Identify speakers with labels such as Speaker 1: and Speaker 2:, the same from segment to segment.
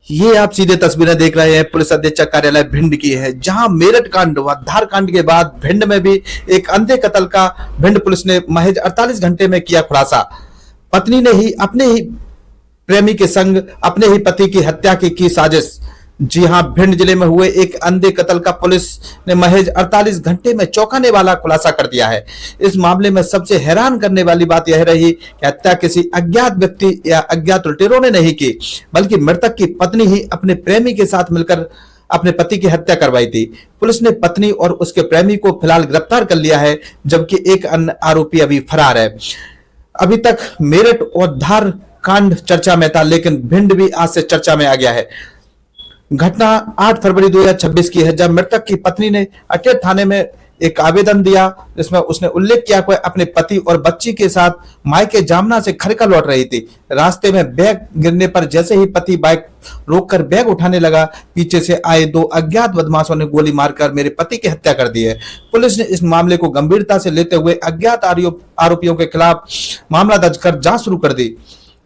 Speaker 1: ये आप सीधे तस्वीरें देख रहे हैं पुलिस अधीक्षक कार्यालय भिंड की है, जहां मेरठ कांड व धार कांड के बाद भिंड में भी एक अंधे कत्ल का भिंड पुलिस ने महज 48 घंटे में किया खुलासा। पत्नी ने ही अपने ही प्रेमी के संग अपने ही पति की हत्या की साजिश। जी हां, भिंड जिले में हुए एक अंधे कत्ल का पुलिस ने महज 48 घंटे में चौंकाने वाला खुलासा कर दिया है। इस मामले में सबसे हैरान करने वाली बात यह रही कि हत्या किसी अज्ञात व्यक्ति या अज्ञात लुटेरों ने नहीं की, बल्कि मृतक की पत्नी ही अपने प्रेमी के साथ मिलकर अपने पति की हत्या करवाई थी। पुलिस ने पत्नी और उसके प्रेमी को फिलहाल गिरफ्तार कर लिया है, जबकि एक अन्य आरोपी अभी फरार है। अभी तक मेरठ और धार कांड चर्चा में था, लेकिन भिंड भी आज से चर्चा में आ गया है। घटना 8 फरवरी 2026 की है, जब मृतक की पत्नी ने अटेर थाने में एक आवेदन दिया, जिसमें उसने उल्लेख किया कि अपने पति और बच्ची के साथ मायके जामना से खरका लौट रही थी। रास्ते में बैग गिरने पर जैसे ही पति बाइक रोककर बैग उठाने लगा, पीछे से आए 2 अज्ञात बदमाशों ने गोली मारकर मेरे पति की हत्या कर दी है। पुलिस ने इस मामले को गंभीरता से लेते हुए अज्ञात आरोपियों के खिलाफ मामला दर्ज कर जांच शुरू कर दी।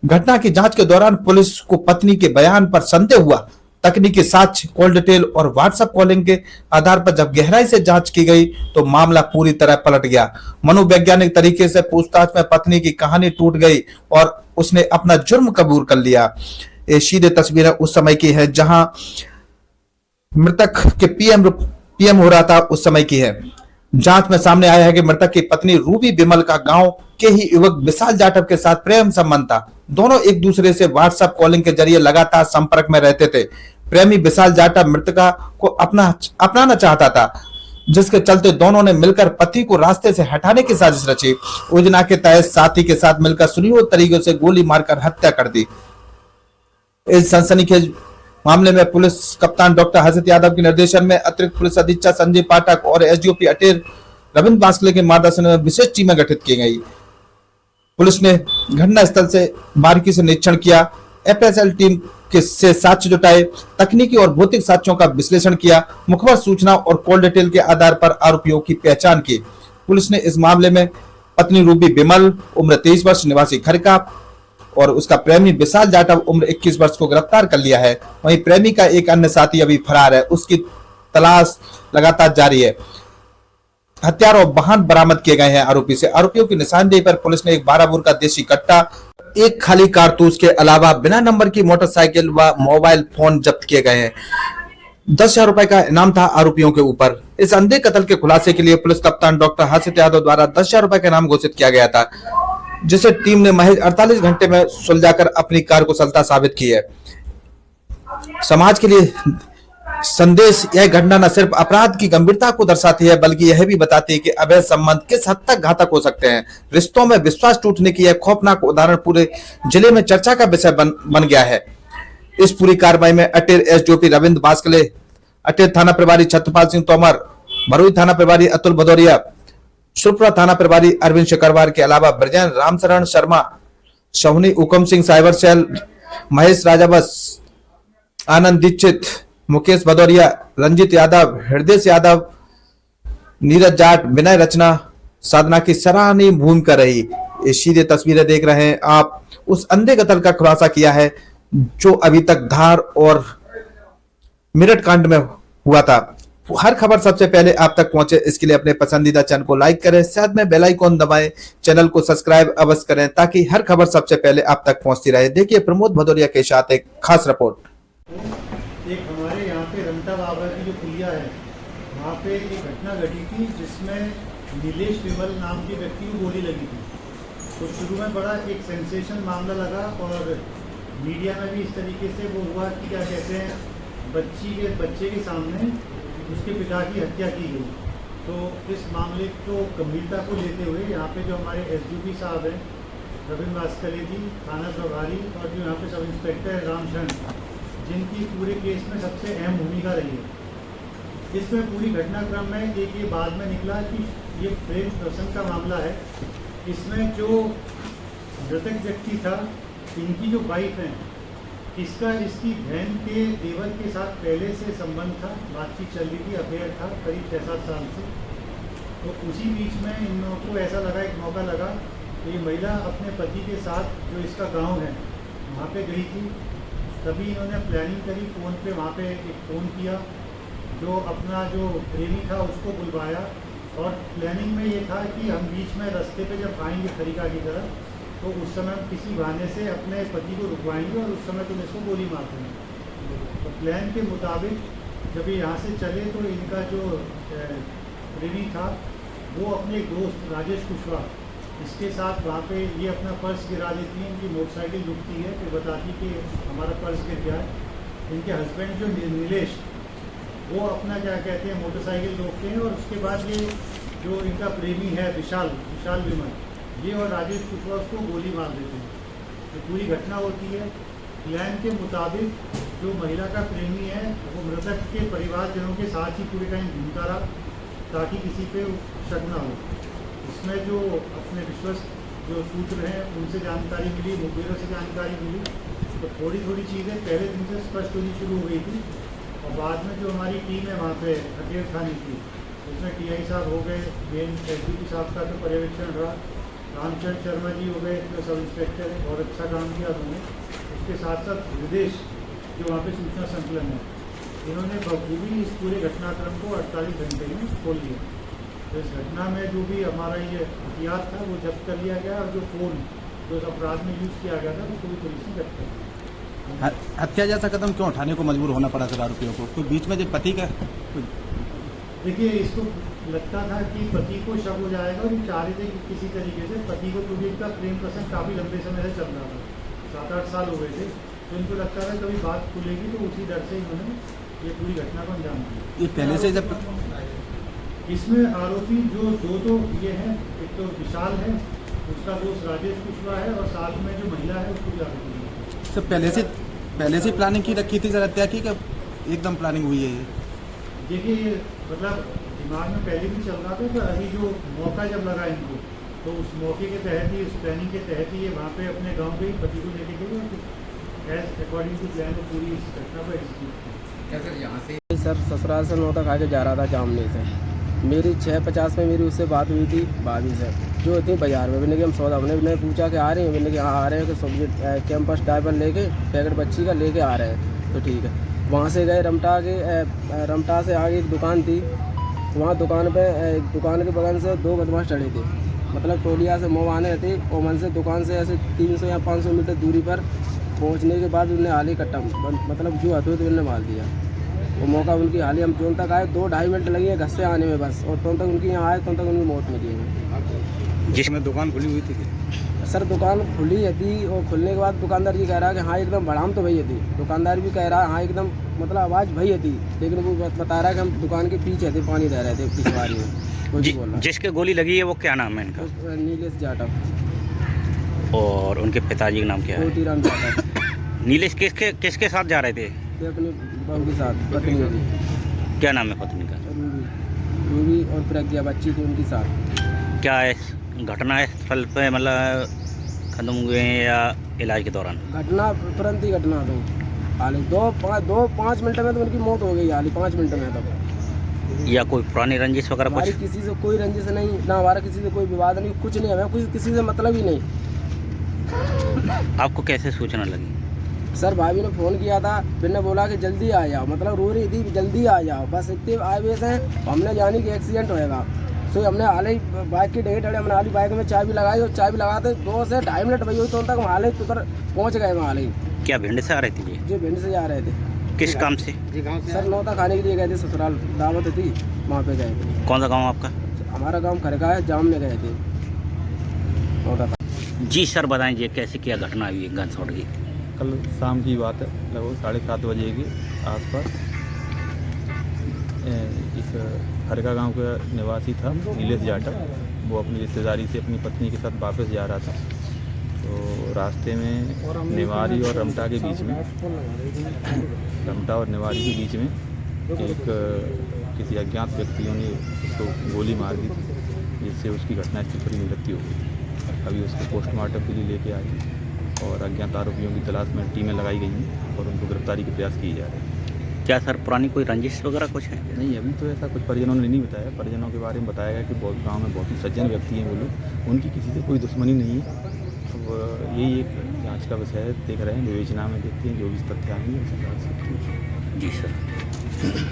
Speaker 1: घटना की जांच के दौरान पुलिस को पत्नी के बयान पर संदेह हुआ। तकनीकी साक्ष्य, कॉल डिटेल और व्हाट्सएप कॉलिंग के आधार पर जब गहराई से जांच की गई तो मामला पूरी तरह पलट गया। मनोवैज्ञानिक तरीके से पूछताछ में पत्नी की कहानी टूट गई और उसने अपना जुर्म कबूल कर लिया। ये सीधे तस्वीरें उस समय की है जहां मृतक के पीएम हो रहा था, उस समय की है। जांच में सामने आया है कि मृतक की पत्नी रूबी बिमल का गांव के ही युवक विशाल जाटव के साथ प्रेम संबंध था। दोनों एक दूसरे से व्हाट्सएप कॉलिंग के जरिए लगातार संपर्क में रहते थे। प्रेमी विशाल जाटव मृतका को अपनाना चाहता था, जिसके चलते दोनों ने मिलकर पति को रास्ते से हटाने की साजिश रची। योजना के तहत साथी के साथ मिलकर सुनियोजित तरीके से गोली मारकर हत्या कर दी। इस सनसनीखेज मामले में पुलिस कप्तान डॉक्टर हर्षित यादव के निर्देशन में अतिरिक्त पुलिस अधीक्षक संजय पाठक और एसडीओपी अटेर रविंद्र बास्कले के मार्गदर्शन में विशेष टीमें गठित की गई। पुलिस ने घटना स्थल से बारीकी से निरीक्षण किया, एफएसएल टीम से साक्ष्य जुटाए, तकनीकी और भौतिक साक्ष्यों का विश्लेषण किया, मुखबर सूचना और कॉल डिटेल के आधार पर आरोपियों की पहचान की। पुलिस ने इस मामले में पत्नी रूबी बिमल उम्र 23 वर्ष निवासी खरका और उसका प्रेमी विशाल जाटव उम्र 21 वर्ष को गिरफ्तार कर लिया है। वहीं प्रेमी का एक अन्य साथी अभी फरार है, उसकी तलाश लगातार जारी है। हथियार और वाहन बरामद किए गए हैं आरोपी से। आरोपियों की निशानदेही पर पुलिस ने एक 12 बोर का देशी कट्टा, एक खाली कारतूस के अलावा बिना नंबर की मोटरसाइकिल व मोबाइल फोन जब्त किए गए हैं। 10,000 रुपए का इनाम था आरोपियों के ऊपर। इस अंधे कत्ल के खुलासे के लिए पुलिस कप्तान डॉक्टर हर्षित यादव द्वारा 10,000 रुपए का इनाम घोषित किया गया था, जिसे टीम ने महज 48 घंटे में सुलझाकर अपनी कार्यकुशलता साबित की है। समाज के लिए संदेश यह घटना न सिर्फ अपराध की गंभीरता को दर्शाती है, बल्कि यह भी बताती है कि अवैध संबंध किस हद तक घातक हो सकते हैं। रिश्तों में विश्वास टूटने की यह खौफनाक उदाहरण पूरे जिले में चर्चा का विषय बन गया है। इस पूरी कार्रवाई में अटेर एसडीओपी रविंद्र बास्कले, अटेर थाना प्रभारी छत्रपाल सिंह तोमर, भरुई थाना प्रभारी अतुल भदौरिया, सुरपुरा थाना प्रभारी अरविंद शेखरवार के अलावा ब्रजेन रामशरण शर्मा, सोहनी हुकम सिंह साइबर सेल, महेश राजाबस, आनंद दीक्षित, मुकेश भदौरिया, रंजित यादव, हृदय यादव, नीरज जाट, विनय रचना, साधना की सराहनीय भूमिका रही। ये सीधे तस्वीरें देख रहे हैं आप, उस अंधे कत्ल का खुलासा किया है जो अभी तक धार और मेरठ कांड में हुआ था। हर खबर सबसे पहले आप तक पहुंचे, इसके लिए अपने पसंदीदा चैनल को लाइक करें, साथ में बेल आइकॉन दबाएं, चैनल को सब्सक्राइब अवश्य करें ताकि हर खबर सबसे पहले आप तक पहुंचती रहे। देखिए प्रमोद भदौरिया के साथ एक खास रिपोर्ट।
Speaker 2: एक हमारे यहाँ पे रमता बाबा की जो पुलिया है, वहाँ पे एक घटना घटी थी जिसमें नीलेश विमल नाम के व्यक्ति को गोली लगी थी। तो शुरू में बड़ा एक सेंसेशन मामला लगा और मीडिया में भी इस तरीके से वो हुआ कि क्या कहते हैं, बच्चे के सामने उसके पिता की हत्या की गई। तो इस मामले को गंभीरता को लेते हुए यहाँ पे जो हमारे एसडीओपी साहब हैं रविंद्र बास्कले जी, थाना प्रभारी, और जो यहाँ पे सब इंस्पेक्टर रामशरण, जिनकी पूरे केस में सबसे अहम भूमिका रही है। इसमें पूरी घटनाक्रम में एक ये बाद में निकला कि ये प्रेम प्रसंग का मामला है। इसमें जो मृतक व्यक्ति था, इनकी जो वाइफ है, इसका इसकी बहन के देवर के साथ पहले से संबंध था, बातचीत चल रही थी, अफेयर था करीब 6-7 साल से। तो उसी बीच में इन लोगों को ऐसा लगा, एक मौका लगा, कि ये महिला अपने पति के साथ जो इसका गांव है वहाँ पे गई थी तभी इन्होंने प्लानिंग करी, फ़ोन पे वहाँ पे एक फ़ोन किया, जो अपना जो प्रेमी था उसको बुलवाया, और प्लानिंग में ये था कि हम बीच में रास्ते पे जब आएंगे खरीका की तरफ, तो उस समय हम किसी बहाने से अपने पति को रुकवाएंगे और उस समय तुम इसको गोली मार देंगे। तो प्लान के मुताबिक जब ये यहाँ से चले तो इनका जो प्रेमी था वो अपने एक दोस्त राजेश कुशवाहा, इसके साथ वहाँ पे ये अपना पर्स गिरा देती है, इनकी मोटरसाइकिल रुकती है, फिर बताती कि हमारा पर्स गिर गया है। इनके हस्बैंड जो नीलेश, वो अपना क्या कहते हैं मोटरसाइकिल रोकते हैं, और उसके बाद ये जो इनका प्रेमी है विशाल विमल, ये और राजेश कुशवाहा उसको गोली मार देते हैं। तो पूरी घटना होती है। प्लान के मुताबिक जो महिला का प्रेमी है वो मृतक के परिवारजनों के साथ ही पूरे टाइम घूमता रहा ताकि किसी पे शक ना हो। इसमें जो अपने विश्वस्त जो सूत्र हैं उनसे जानकारी मिली, मुखबिरों से जानकारी मिली, तो थोड़ी थोड़ी चीज़ें पहले दिन से स्पष्ट होनी शुरू हो गई थी। और बाद में जो हमारी टीम है वहाँ पे अकेर थाने की, उसमें टीआई साहब हो गए, मेन एसडीपी साहब का तो पर्यवेक्षण रहा, रामचंद्र शर्मा जी हो गए जो सब इंस्पेक्टर हैं, बहुत अच्छा काम किया उन्होंने। उसके साथ साथ विदेश जो वहाँ पे सूचना संकलन है, इन्होंने बखूबी इस पूरे घटनाक्रम को 48 घंटे में खोल लिया। तो इस घटना में जो भी हमारा ये हथियार था वो जब्त कर लिया गया, और जो फ़ोन जो इस अपराध में यूज़ किया गया था उसको भी पुलिस ने जब्त कर लिया।
Speaker 1: हत्या जैसा कदम क्यों उठाने को मजबूर होना पड़ा सर आरोपियों को? कोई बीच में जो पति का
Speaker 2: देखिए, इसको लगता था कि पति को शक हो जाएगा, और ये चाह रहे थे कि किसी तरीके से पति को, क्योंकि इनका प्रेम प्रसंग काफ़ी लंबे समय से चल रहा था, 7-8 साल हो गए थे, तो इनको लगता था कभी बात खुलेगी, तो उसी डर से इन्होंने ये पूरी घटना को अंजाम दिया।
Speaker 1: ये पहले से जब
Speaker 2: इसमें आरोपी जो दो ये हैं, एक तो विशाल है, उसका दोस्त राजेश कुशवाहा है, और साथ में जो महिला है उसको भी आरोपी है।
Speaker 1: सर पहले से प्लानिंग की रखी थी सर हत्या की, क्या एकदम प्लानिंग हुई है ये?
Speaker 2: देखिए, ये मतलब दिमाग में पहले भी चल रहा था, तो अभी जो मौका जब लगा इनको, तो उस मौके के तहत ही, उस प्लानिंग के तहत ही ये वहाँ पे अपने गांव गई, पति को लेके गई, और एज अकॉर्डिंग टू प्लान को पूरी इस घटना को एग्जीक्यूट किया।
Speaker 3: सर ससुराल से नौता खा के जा रहा था जामनी से, मेरी 6:50 में मेरी उससे बात हुई थी भाभी से, जो थी बाजार में। मैंने कि हम सौदा, हमने पूछा कि आ रही हैं, मैंने कि हाँ आ रहे हैं, कि सब्जी कैंपस डायपर लेके पैकेट बच्ची का लेके आ रहे हैं, तो ठीक है। वहाँ से गए रमटा से आगे एक दुकान थी, वहाँ दुकान के बगल से 2 बदमाश चढ़े थे, मतलब टोलिया से मोह आने थे, और मन से दुकान से ऐसे 300 या 500 मीटर दूरी पर पहुँचने के बाद उन्हें हाली कट्टा, मतलब जो हथौड़े उन्हें मार दिया। वो मौका उनकी हाली, हम जोन तक आए 2-2.5 मिनट लगे घर से आने में बस, और तो तक उनकी यहाँ आए तो तक उनकी मौत मिली है।
Speaker 1: जिसमें दुकान खुली हुई थी
Speaker 3: सर दुकान खुली थी, और खुलने के बाद दुकानदार जी कह रहा है कि हाँ एकदम बढ़ाम तो भैया थी, दुकानदार भी कह रहा है हाँ एकदम मतलब आवाज़ भैया थी, लेकिन वो बता रहा है कि हम दुकान के पीछे थे, पानी दे रहे थे पिछवाड़ी में। वो बोल रहा
Speaker 4: जिसके गोली लगी है वो क्या नाम है इनका?
Speaker 3: है नीलेश जाटव।
Speaker 4: और उनके पिताजी का नाम क्या है?
Speaker 3: कोटीराम जाटव।
Speaker 4: नीलेश किसके साथ जा रहे थे?
Speaker 3: ये अपनी बहू के साथ, पत्नी थी।
Speaker 4: क्या नाम है पत्नी का?
Speaker 3: रूबी और प्रज्ञा बच्ची थी उनके साथ।
Speaker 4: क्या है घटना स्थल पे मतलब खत्म हुए हैं या इलाज के दौरान?
Speaker 3: घटना तुरंत ही घटना तो हाल 2-5 मिनट में तो उनकी मौत हो गई, हाल 5 मिनट में तो।
Speaker 4: या कोई पुरानी रंजिश वगैरह
Speaker 3: हमारी
Speaker 4: कुछ?
Speaker 3: किसी से कोई रंजिश नहीं, ना हमारा किसी से कोई विवाद नहीं, कुछ नहीं, हमें कुछ किसी से मतलब ही नहीं।
Speaker 4: आपको कैसे सूचना लगी?
Speaker 3: सर भाभी ने फ़ोन किया था, फिर ने बोला कि जल्दी आ जाओ, मतलब रो रही थी जल्दी आ जाओ, बस इतने आए हुए हैं, हमने जानी कि एक्सीडेंट होएगा। सो हमने हाले बाइक की डेढ़ हमने हाली बाइक में चाय भी लगाई, और चाय भी लगाते 2 से 2.5 मिनट वही हुई, तो तक हम हाले उधर पहुँच गए वहाँ हाले।
Speaker 4: क्या भिंड से आ रही थी?
Speaker 3: जो भिंड से जा रहे थे।
Speaker 4: किस काम से?
Speaker 3: सर नौता खाने के लिए गए थे, ससुराल दावत थी, वहाँ पे गए थे।
Speaker 4: कौन सा गाँव आपका?
Speaker 3: हमारा गाँव खरका है, जाम में गए थे नौता।
Speaker 4: जी सर बताएं जी, कैसे क्या घटना हुई है गन शॉट की?
Speaker 5: कल शाम की बात है, लगभग 7:30 बजे के आसपास एक खरका गांव का निवासी था नीलेश जाटव, वो अपनी रिश्तेदारी से अपनी पत्नी के साथ वापस जा रहा था। तो रास्ते में नेवारी और रमटा के बीच में, रमटा और नेवारी के बीच में एक किसी अज्ञात व्यक्तियों ने उसको गोली मार दी थी, जिससे उसकी घटनास्थल पर ही मृत्यु हो गई। अभी उसको पोस्टमार्टम के लिए लेके आई, और अज्ञात आरोपियों की तलाश में टीमें लगाई गई हैं और उनको गिरफ्तारी के प्रयास किए जा रहे हैं।
Speaker 4: क्या सर पुरानी कोई रंजिश वगैरह कुछ है?
Speaker 5: नहीं, अभी तो ऐसा कुछ परिजनों ने नहीं बताया। परिजनों के बारे में बताया गया कि बहुत गांव में बहुत ही सज्जन व्यक्ति हैं वो लोग, उनकी किसी से कोई दुश्मनी नहीं है। अब यही एक जांच जांच का विषय है, देख रहे हैं, विवेचना में देखते हैं, जो भी तथ्य आएंगे उस हिसाब से।
Speaker 4: जी सर।